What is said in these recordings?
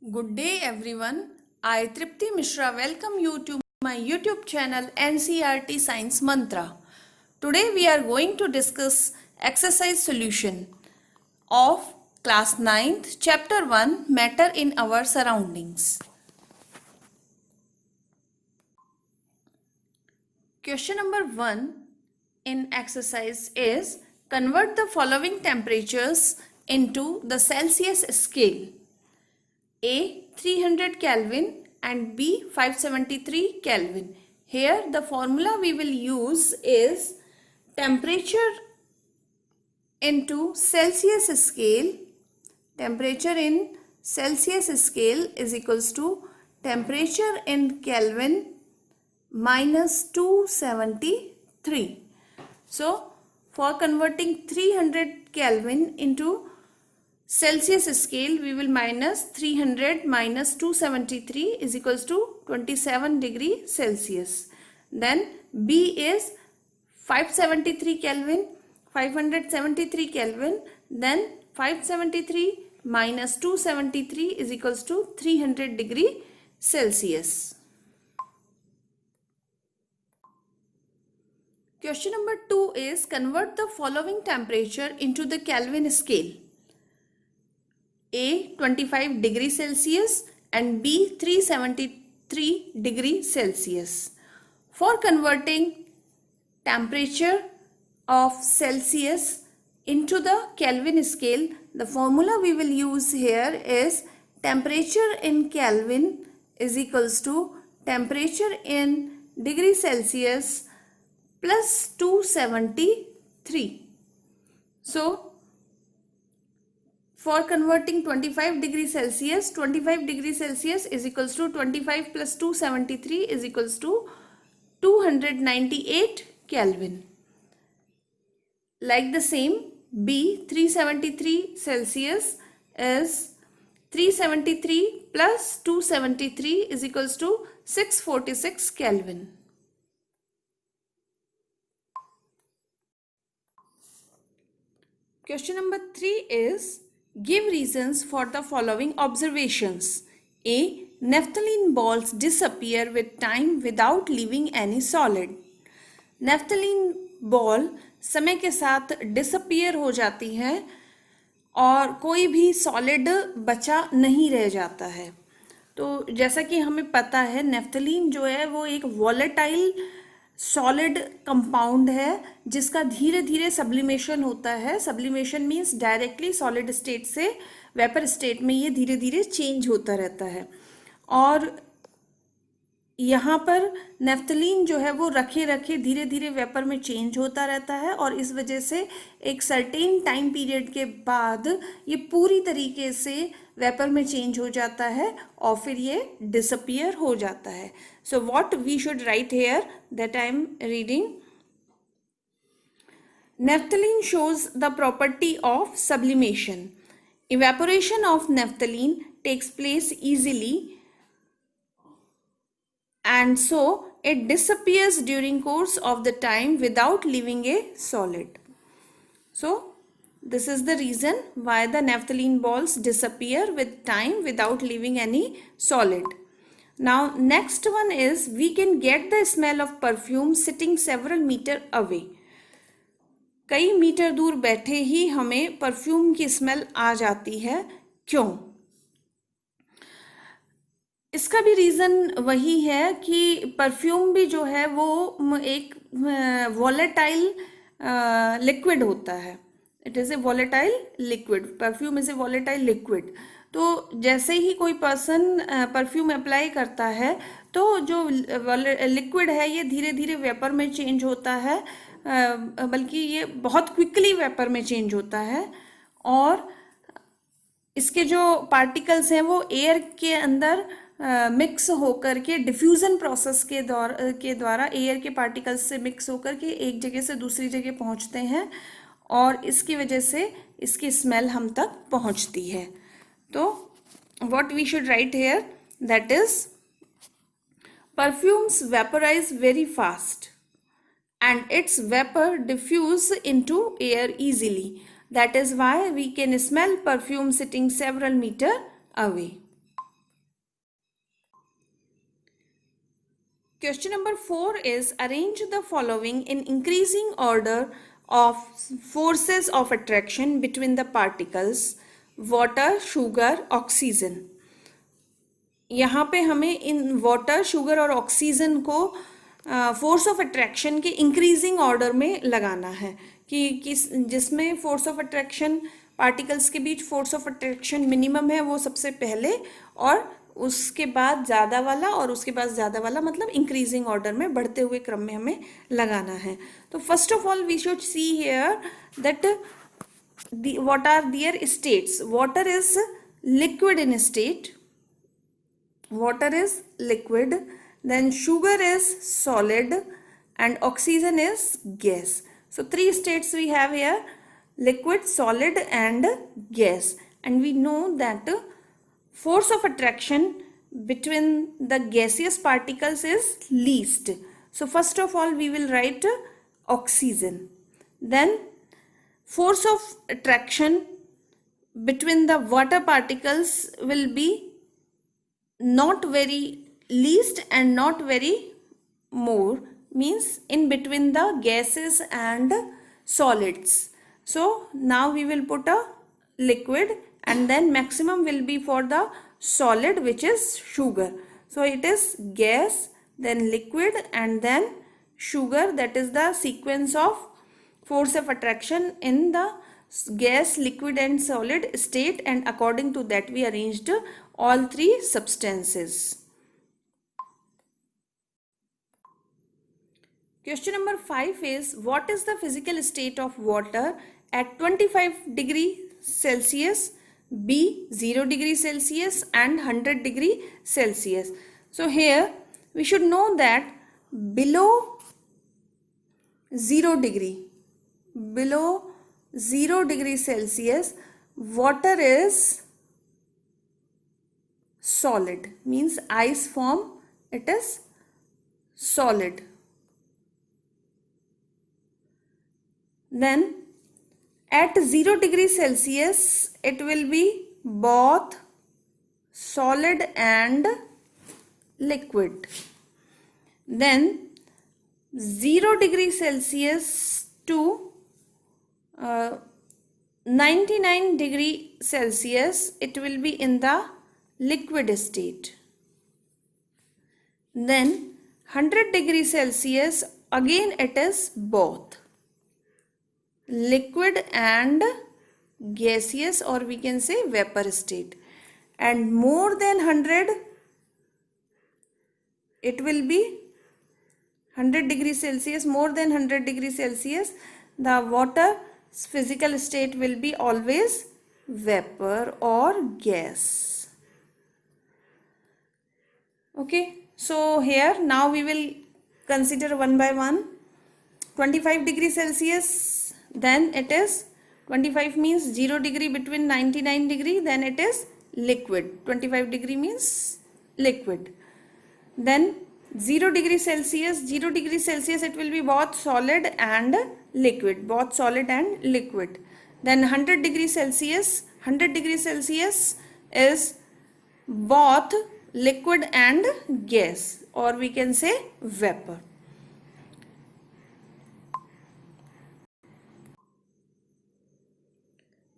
Good day everyone. I Tripti Mishra welcome you to my YouTube channel NCERT Science Mantra. Today we are going to discuss exercise solution of class 9th chapter 1 matter in our surroundings. Question number 1 in exercise is convert the following temperatures into the Celsius scale. A 300 Kelvin and B 573 Kelvin. Here the formula we will use is temperature into Celsius scale. Temperature in Celsius scale is equals to temperature in Kelvin minus 273. So for converting 300 Kelvin into Celsius scale, we will minus 300 minus 273 is equals to 27 degree Celsius. Then B is 573 Kelvin, 573 Kelvin. Then 573 minus 273 is equals to 300 degree Celsius. Question number 2 is convert the following temperature into the Kelvin scale. A 25 degree Celsius and B 373 degree Celsius. For converting temperature of Celsius into the Kelvin scale, the formula we will use here is temperature in Kelvin is equals to temperature in degree Celsius plus 273. So for converting 25 degrees Celsius is equals to 25 plus 273 is equals to 298 Kelvin. Like the same, B 373 Celsius is 373 plus 273 is equals to 646 Kelvin. Question number 3 is give reasons for the following observations. A. Naphthalene balls disappear with time without leaving any solid. Naphthalene ball समय के साथ disappear हो जाती है और कोई भी solid बचा नहीं रह जाता है. तो जैसा कि हमें पता है नेफ्थलीन जो है वो एक वॉलेटाइल सॉलिड कंपाउंड है जिसका धीरे धीरे सब्लिमेशन होता है. Sublimation means directly solid state से वेपर स्टेट में ये धीरे धीरे चेंज होता रहता है. और यहाँ पर नेफ्थलीन जो है वो रखे रखे धीरे धीरे वेपर में चेंज होता रहता है और इस वजह से एक सर्टेन टाइम पीरियड के बाद ये पूरी तरीके से वेपर में चेंज हो जाता है और फिर ये डिसअपियर हो जाता है. So what we should write here that I am reading. Naphthalene shows the property of sublimation. Evaporation of naphthalene takes place easily and so it disappears during course of the time without leaving a solid. So this is the reason why the naphthalene balls disappear with time without leaving any solid. Now next one is we can get the smell of perfume sitting several meter away. कई metre दूर बैठे ही हमें perfume की smell आ जाती है. क्यों? इसका भी रीज़न वही है कि परफ्यूम भी जो है वो एक वॉलेटाइल लिक्विड होता है. It is a volatile liquid. Perfume is a volatile liquid. तो जैसे ही कोई पर्सन परफ्यूम अप्लाई करता है तो जो लिक्विड है ये धीरे धीरे वेपर में चेंज होता है, बल्कि ये बहुत क्विकली वेपर में चेंज होता है और इसके जो पार्टिकल्स हैं वो एयर के अंदर मिक्स होकर के डिफ्यूज़न प्रोसेस के द्वारा एयर के पार्टिकल्स से मिक्स होकर के एक जगह से दूसरी जगह पहुंचते हैं और इसकी वजह से इसकी स्मेल हम तक पहुंचती है. तो what we should write here that is perfumes vaporize very fast and its vapor diffuse into air easily. That is why we can smell perfume sitting several meters away. Question number 4 is arrange the following in increasing order of forces of attraction between the particles water, sugar, oxygen. यहाँ पे हमें in water, sugar और oxygen को force of attraction के increasing order में लगाना है कि जिसमें फोर्स ऑफ अट्रैक्शन पार्टिकल्स के बीच फोर्स ऑफ अट्रैक्शन मिनिमम है वो सबसे पहले, और उसके बाद ज़्यादा वाला और उसके बाद ज़्यादा वाला, मतलब इंक्रीजिंग ऑर्डर में बढ़ते हुए क्रम में हमें लगाना है. तो first of all we should see here that what are their states. Water is liquid in state. Water is liquid, then sugar is solid, and oxygen is gas. So three states we have here: liquid, solid, and gas. And we know that force of attraction between the gaseous particles is least. So first of all we will write oxygen. Then force of attraction between the water particles will be not very least and not very more, means in between the gases and solids. So now we will put a liquid, and then maximum will be for the solid, which is sugar. So it is gas, then liquid, and then sugar. That is the sequence of force of attraction in the gas, liquid, and solid state, and according to that we arranged all three substances. Question number 5 is what is the physical state of water at 25 degree Celsius, B 0 degree Celsius, and 100 degree Celsius. So here we should know that below 0 degree Celsius water is solid, means ice form, it is solid. Then at 0 degree Celsius it will be both solid and liquid. Then 0 degree Celsius to 99 degree Celsius it will be in the liquid state. Then 100 degree Celsius again it is both liquid and gaseous, or we can say vapor state. And more than 100 it will be 100 degree Celsius, more than 100 degree Celsius the water physical state will be always vapor or gas. Okay, so here now we will consider one by one. 25 degree Celsius, then it is 25 means 0 degree between 99 degree, then it is liquid. 25 degree means liquid. Then 0 degree Celsius it will be both solid and liquid, both solid and liquid. Then 100 degree Celsius is both liquid and gas, or we can say vapor.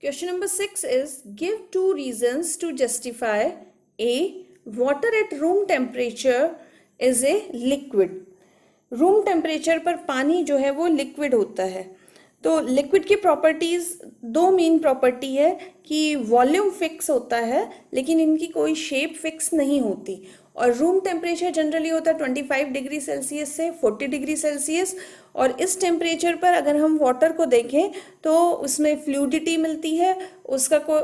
Question number 6 is give two reasons to justify A. Water at room temperature is a liquid. Room temperature पर पानी जो है वो liquid होता है. तो liquid की properties दो मेन प्रॉपर्टी है कि वॉल्यूम फिक्स होता है लेकिन इनकी कोई शेप फिक्स नहीं होती. और रूम टेम्परेचर जनरली होता है 25 डिग्री सेल्सियस से 40 डिग्री सेल्सियस. और इस टेम्परेचर पर अगर हम वाटर को देखें तो उसमें फ्लूइडिटी मिलती है, उसका कोई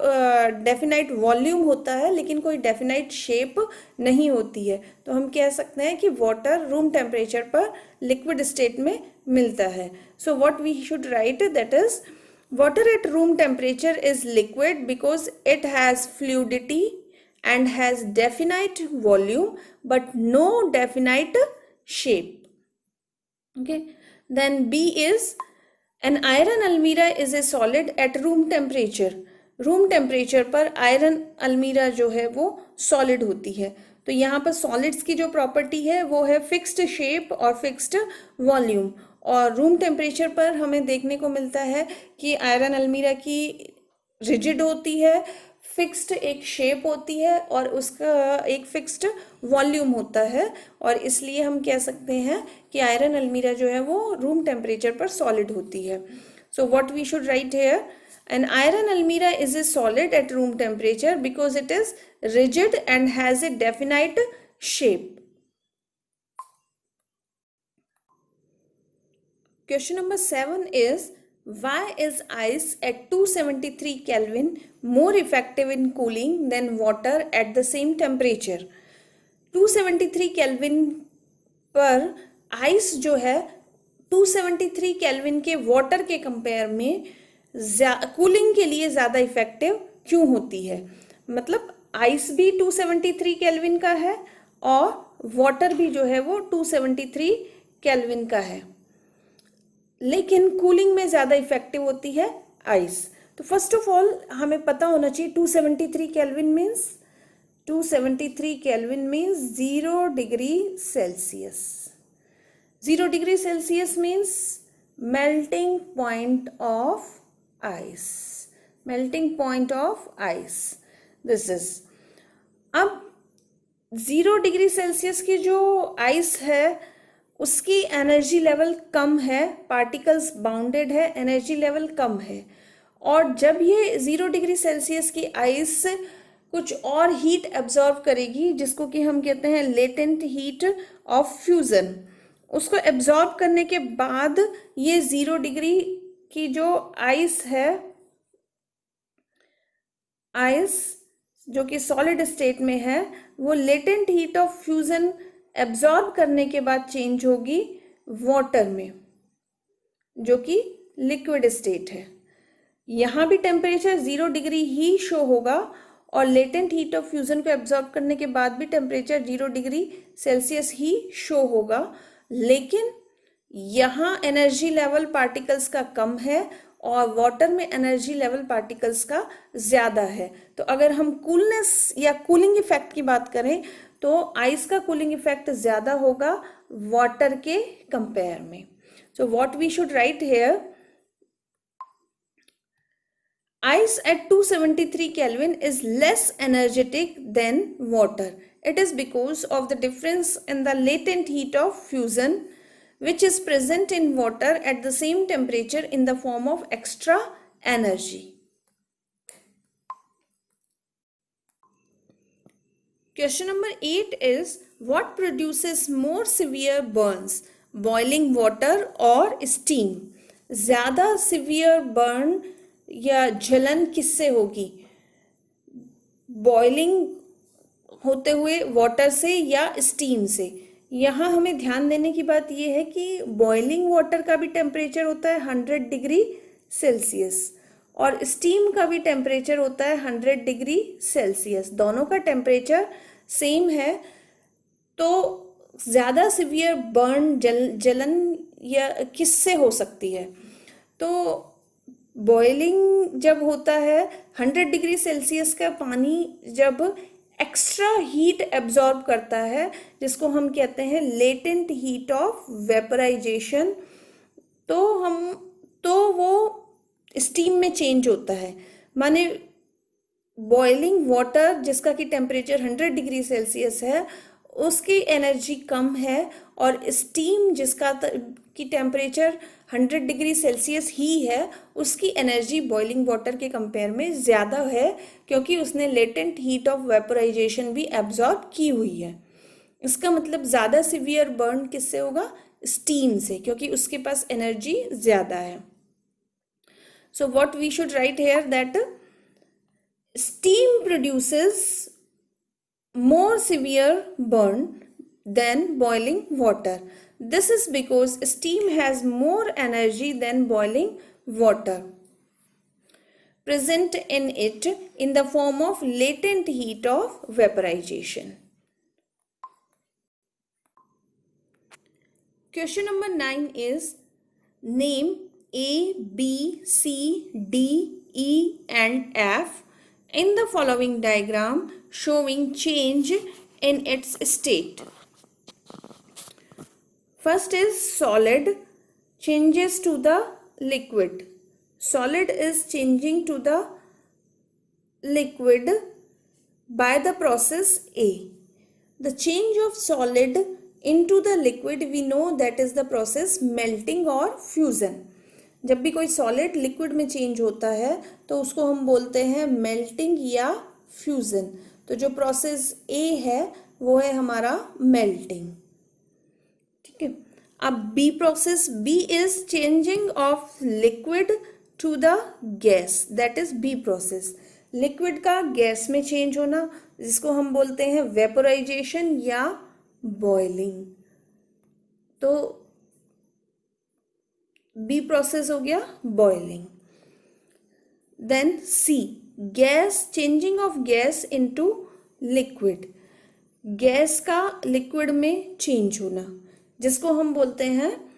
डेफिनाइट वॉल्यूम होता है लेकिन कोई डेफिनाइट शेप नहीं होती है. तो हम कह सकते हैं कि वाटर रूम टेम्परेचर पर लिक्विड स्टेट में मिलता है. So what we should write, that is water at room temperature is liquid because it has fluidity and has definite volume but no definite shape. Okay, then B is an iron almirah is a solid at room temperature. Room temperature पर iron अलमीरा जो है वो solid होती है. तो यहाँ पर सॉलिड्स की जो प्रॉपर्टी है वो है फिक्स्ड शेप और फिक्स्ड वॉल्यूम, और रूम टेम्परेचर पर हमें देखने को मिलता है कि आयरन अलमीरा की रिजिड होती है, फिक्स्ड एक शेप होती है और उसका एक फिक्स्ड वॉल्यूम होता है, और इसलिए हम कह सकते हैं कि आयरन अलमीरा जो है वो रूम टेम्परेचर पर सॉलिड होती है. So what we should write here, an iron almirah is a solid at room temperature because it is rigid and has a definite shape. Question number 7 is, why is ice at 273 Kelvin more effective in cooling than water at the same temperature? 273 Kelvin पर ice जो है 273 kelvin के water के compare में cooling के लिए ज़्यादा effective क्यों होती है? मतलब आइस भी 273 केल्विन का है और वाटर भी जो है वो 273 केल्विन का है, लेकिन कूलिंग में ज़्यादा इफेक्टिव होती है आइस. तो फर्स्ट ऑफ ऑल हमें पता होना चाहिए 273 kelvin means 273 kelvin means 0 degree Celsius. 0 degree Celsius means melting point of ice. Melting point of ice. This is. अब 0 डिग्री सेल्सियस की जो आइस है उसकी एनर्जी लेवल कम है, पार्टिकल्स बाउंडेड है, एनर्जी लेवल कम है, और जब ये 0 डिग्री सेल्सियस की आइस कुछ और हीट एब्जॉर्ब करेगी जिसको कि हम कहते हैं लेटेंट हीट ऑफ फ्यूजन, उसको एब्जॉर्ब करने के बाद ये 0 डिग्री की जो आइस है, आइस जो कि सॉलिड स्टेट में है, वो latent heat of fusion absorb करने के बाद चेंज होगी वाटर में जो कि लिक्विड स्टेट है. यहाँ भी टेम्परेचर 0 डिग्री ही शो होगा और लेटेंट हीट ऑफ फ्यूजन को एब्जॉर्ब करने के बाद भी टेम्परेचर 0 डिग्री सेल्सियस ही शो होगा, लेकिन यहाँ एनर्जी लेवल पार्टिकल्स का कम है और वाटर में एनर्जी लेवल पार्टिकल्स का ज़्यादा है. तो अगर हम कूलनेस या कूलिंग इफेक्ट की बात करें तो आइस का कूलिंग इफेक्ट ज़्यादा होगा वाटर के कंपेयर में. So what we should write here, ice at 273 Kelvin is less energetic than water. It is because of the difference in the latent heat of fusion which is present in water at the same temperature in the form of extra energy. Question number 8 is, what produces more severe burns, boiling water or steam? ज़्यादा severe burn या जलन किससे होगी, boiling होते हुए water से या steam से? यहाँ हमें ध्यान देने की बात यह है कि बॉइलिंग वाटर का भी टेम्परेचर होता है 100 डिग्री सेल्सियस और स्टीम का भी टेम्परेचर होता है 100 डिग्री सेल्सियस. दोनों का टेम्परेचर सेम है, तो ज़्यादा सिवियर बर्न जलन या किससे हो सकती है? तो बॉइलिंग जब होता है 100 डिग्री सेल्सियस का पानी जब एक्स्ट्रा हीट एब्जॉर्ब करता है जिसको हम कहते हैं लेटेंट हीट ऑफ वेपराइजेशन, तो वो स्टीम में चेंज होता है. माने बॉइलिंग वाटर जिसका कि टेम्परेचर 100 डिग्री सेल्सियस है उसकी एनर्जी कम है और स्टीम जिसका की टेम्परेचर 100 डिग्री सेल्सियस ही है उसकी एनर्जी बॉइलिंग वाटर के कंपेयर में ज़्यादा है क्योंकि उसने लेटेंट हीट ऑफ वेपराइजेशन भी एब्जॉर्ब की हुई है. इसका मतलब ज़्यादा सिवियर बर्न किससे होगा, स्टीम से, क्योंकि उसके पास एनर्जी ज़्यादा है. So what we should write here that steam produces more severe burn than boiling water. This is because steam has more energy than boiling water present in it in the form of latent heat of vaporization. Question number 9 is, name A, B, C, D, E and F in the following diagram showing change in its state. First is solid changes to the liquid. Solid is changing to the liquid by the process A. The change of solid into the liquid, we know that is the process melting or fusion. जब भी कोई solid liquid में change होता है तो उसको हम बोलते हैं मेल्टिंग या फ्यूजन. तो जो प्रोसेस ए है वो है हमारा मेल्टिंग. ठीक है. अब B process, B is changing of liquid to the gas, that is B process. Liquid का गैस में चेंज होना, जिसको हम बोलते हैं वेपोराइजेशन या बॉइलिंग. तो बी प्रोसेस हो गया boiling. Then C, gas, changing of gas into liquid. Gas का लिक्विड में चेंज होना, जिसको हम बोलते हैं,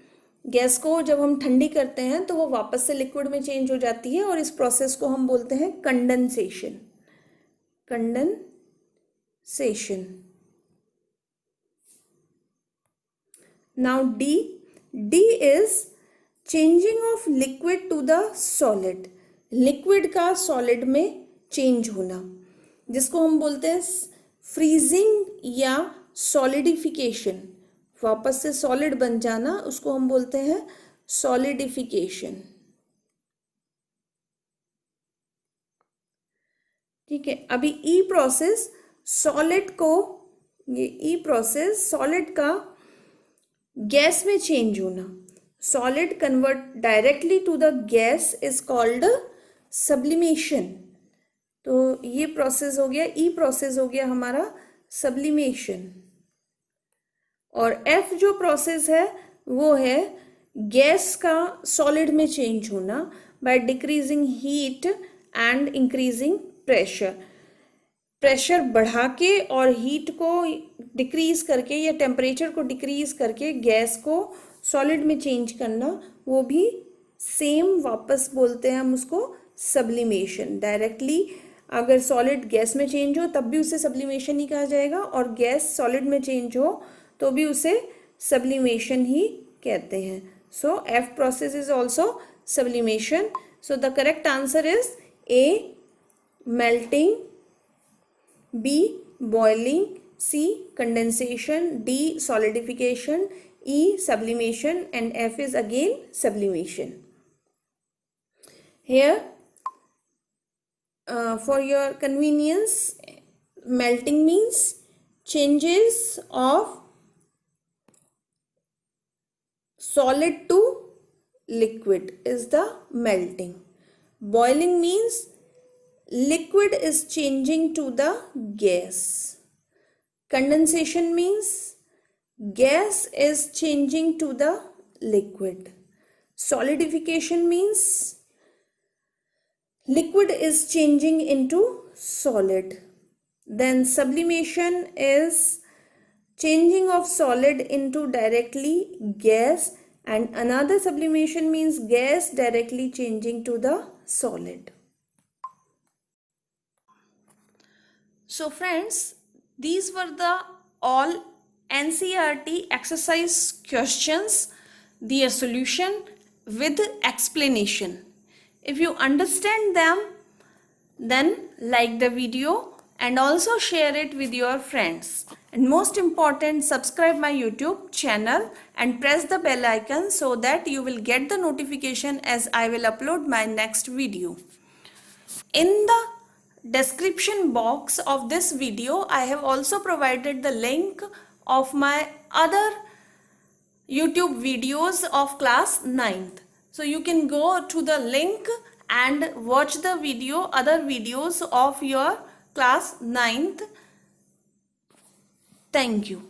गैस को जब हम ठंडी करते हैं तो वो वापस से लिक्विड में चेंज हो जाती है और इस प्रोसेस को हम बोलते हैं condensation. Condensation. Now D, D is changing of liquid to the solid. Liquid का सॉलिड में चेंज होना, जिसको हम बोलते हैं फ्रीजिंग या सॉलिडिफिकेशन. वापस से सॉलिड बन जाना, उसको हम बोलते हैं सॉलिडिफिकेशन. ठीक है. अभी ई प्रोसेस सॉलिड को, ये ई प्रोसेस सॉलिड का गैस में चेंज होना, solid convert directly to the gas is called sublimation. तो ये प्रोसेस हो गया, ई प्रोसेस हो गया हमारा सब्लिमेशन. और एफ जो प्रोसेस है वो है गैस का सॉलिड में चेंज होना by decreasing heat and increasing pressure. Pressure बढ़ा के और हीट को डिक्रीज करके या टेम्परेचर को डिक्रीज करके गैस को सॉलिड में चेंज करना, वो भी सेम वापस बोलते हैं हम उसको सब्लिमेशन. डायरेक्टली अगर सॉलिड गैस में चेंज हो तब भी उसे सब्लिमेशन ही कहा जाएगा, और गैस सॉलिड में चेंज हो तो भी उसे सब्लिमेशन ही कहते हैं. So F process is also sublimation. So the correct answer is A melting, B boiling, C condensation, D solidification, E sublimation, and F is again sublimation. Here for your convenience, melting means changes of solid to liquid is the melting. Boiling means liquid is changing to the gas. Condensation means gas is changing to the liquid. Solidification means liquid is changing into solid. Then sublimation is changing of solid into directly gas, and another sublimation means gas directly changing to the solid. So friends, these were the all NCERT exercise questions, their solution with explanation. If you understand them, then like the video and also share it with your friends. And most important, subscribe my YouTube channel and press the bell icon so that you will get the notification as I will upload my next video. In the description box of this video, I have also provided the link of my other YouTube videos of class 9th. So you can go to the link and watch the video, other videos of your class 9th. Thank you.